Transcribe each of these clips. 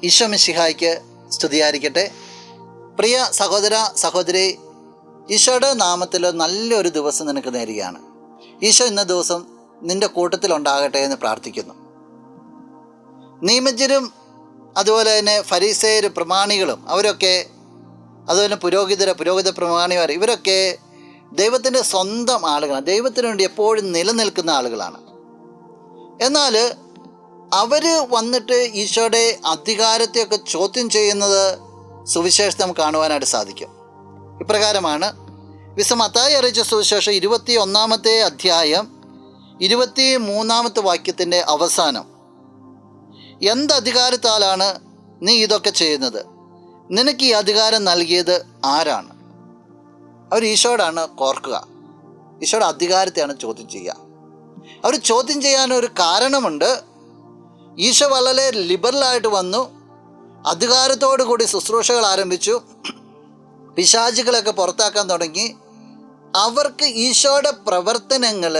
ഈശോ മിശിഹായ്ക്ക് സ്തുതിയായിരിക്കട്ടെ. പ്രിയ സഹോദര സഹോദരി, ഈശോയുടെ നാമത്തിൽ നല്ലൊരു ദിവസം നിനക്ക് നേരുകയാണ്. ഈശോ ഇന്ന ദിവസം നിൻ്റെ കൂട്ടത്തിലുണ്ടാകട്ടെ എന്ന് പ്രാർത്ഥിക്കുന്നു. നിയമജ്ഞരും അതുപോലെ തന്നെ ഫരീസേയരും പ്രമാണികളും അവരൊക്കെ, അതുപോലെ പുരോഹിത പ്രമാണിമാർ, ഇവരൊക്കെ ദൈവത്തിൻ്റെ സ്വന്തം ആളുകളാണ്. ദൈവത്തിന് വേണ്ടി എപ്പോഴും നിലനിൽക്കുന്ന ആളുകളാണ്. എന്നാൽ അവർ വന്നിട്ട് ഈശോയുടെ അധികാരത്തെയൊക്കെ ചോദ്യം ചെയ്യുന്നത് സുവിശേഷം നമുക്ക് കാണുവാനായിട്ട് സാധിക്കും. ഇപ്രകാരമാണ് വിശുദ്ധ മത്തായി അറിയിച്ച സുവിശേഷം 21 അധ്യായം 23 വാക്യത്തിൻ്റെ അവസാനം, എന്തധികാരത്താലാണ് നീ ഇതൊക്കെ ചെയ്യുന്നത്? നിനക്ക് ഈ അധികാരം നൽകിയത് ആരാണ്? അവർ ഈശോയോടാണ് കോർക്കുക. ഈശോയുടെ അധികാരത്തെയാണ് ചോദ്യം ചെയ്യുക. അവർ ചോദ്യം ചെയ്യാനൊരു കാരണമുണ്ട്. ഈശോ വളരെ ലിബറലായിട്ട് വന്നു, അധികാരത്തോടു കൂടി ശുശ്രൂഷകൾ ആരംഭിച്ചു, പിശാചുകളൊക്കെ പുറത്താക്കാൻ തുടങ്ങി. അവർക്ക് ഈശോയുടെ പ്രവർത്തനങ്ങൾ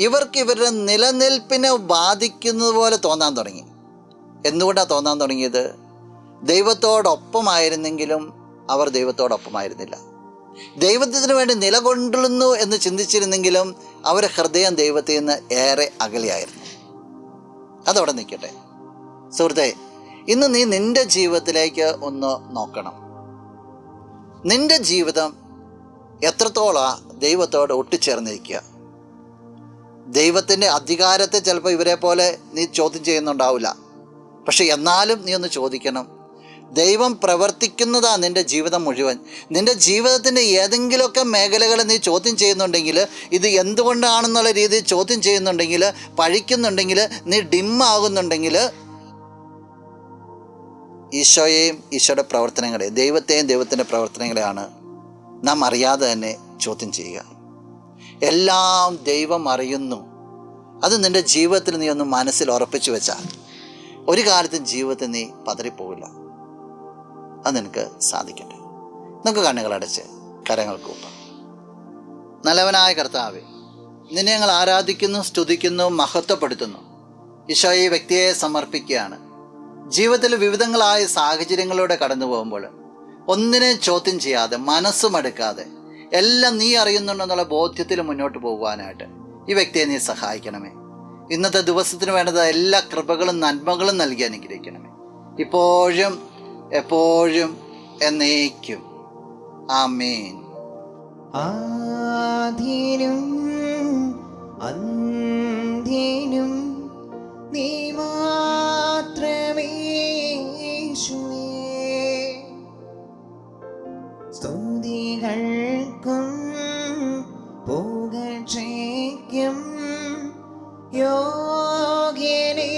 ഇവരുടെ നിലനിൽപ്പിനെ ബാധിക്കുന്നത് പോലെ തോന്നാൻ തുടങ്ങി. എന്തുകൊണ്ടാണ് തോന്നാൻ തുടങ്ങിയത്? ദൈവത്തോടൊപ്പമായിരുന്നെങ്കിലും അവർ ദൈവത്തോടൊപ്പമായിരുന്നില്ല. ദൈവത്തിന് വേണ്ടി നിലകൊള്ളുന്നു എന്ന് ചിന്തിച്ചിരുന്നെങ്കിലും അവരുടെ ഹൃദയം ദൈവത്തിൽ നിന്ന് ഏറെ അകലെയായിരുന്നു. അതവിടെ നിൽക്കട്ടെ. സുഹൃത്തെ, ഇന്ന് നീ നിൻ്റെ ജീവിതത്തിലേക്ക് ഒന്ന് നോക്കണം. നിൻ്റെ ജീവിതം എത്രത്തോളം ദൈവത്തോട് ഒട്ടിച്ചേർന്നിരിക്കുക? ദൈവത്തിൻ്റെ അധികാരത്തെ ചിലപ്പോൾ ഇവരെ പോലെ നീ ചോദ്യം ചെയ്യുന്നുണ്ടാവില്ല. പക്ഷെ എന്നാലും നീ ഒന്ന് ചോദിക്കണം. ദൈവം പ്രവർത്തിക്കുന്നതാണ് നിൻ്റെ ജീവിതം മുഴുവൻ. നിൻ്റെ ജീവിതത്തിൻ്റെ ഏതെങ്കിലുമൊക്കെ മേഖലകൾ നീ ചോദ്യം ചെയ്യുന്നുണ്ടെങ്കിൽ, ഇത് എന്തുകൊണ്ടാണെന്നുള്ള രീതിയിൽ ചോദ്യം ചെയ്യുന്നുണ്ടെങ്കിൽ, പഴിക്കുന്നുണ്ടെങ്കിൽ, നീ ഡിമ്മാകുന്നുണ്ടെങ്കിൽ, ഈശോയെയും ഈശോയുടെ പ്രവർത്തനങ്ങളെയും ദൈവത്തിൻ്റെ പ്രവർത്തനങ്ങളെയാണ് നാം അറിയാതെ തന്നെ ചോദ്യം ചെയ്യുക. എല്ലാം ദൈവം അറിയുന്നു. അത് നിൻ്റെ ജീവിതത്തിൽ നീ ഒന്ന് മനസ്സിൽ ഉറപ്പിച്ചു വെച്ചാൽ ഒരു കാലത്തും ജീവിതത്തിൽ നീ പതറിപ്പോവില്ല. അത് നിനക്ക് സാധിക്കട്ടെ. നമുക്ക് കണ്ണുകളടച്ച് കരങ്ങൾ കൂപ്പാം. നല്ലവനായ കർത്താവേ, നിന്നെ ഞങ്ങൾ ആരാധിക്കുന്നു, സ്തുതിക്കുന്നു, മഹത്വപ്പെടുത്തുന്നു. ഈശോ ഈ വ്യക്തിയെ സമർപ്പിക്കുകയാണ്. ജീവിതത്തിൽ വിവിധങ്ങളായ സാഹചര്യങ്ങളിലൂടെ കടന്നു പോകുമ്പോൾ ഒന്നിനെ ചോദ്യം ചെയ്യാതെ, മനസ്സുമടുക്കാതെ, എല്ലാം നീ അറിയുന്നുണ്ടെന്നുള്ള ബോധ്യത്തിൽ മുന്നോട്ട് പോകുവാനായിട്ട് ഈ വ്യക്തിയെ നീ സഹായിക്കണമേ. ഇന്നത്തെ ദിവസത്തിന് വേണ്ടത് എല്ലാ കൃപകളും നന്മകളും നൽകി അനുഗ്രഹിക്കണമേ, ഇപ്പോഴും എപ്പോഴും എന്നേക്കും. ആമേൻ. ആദിനും അന്ത്യനും നീ മാത്രമേ യേശുവേ. സ്തുതികൾക്കും പുകഴ്ചയ്ക്കും യോഗ്യനേ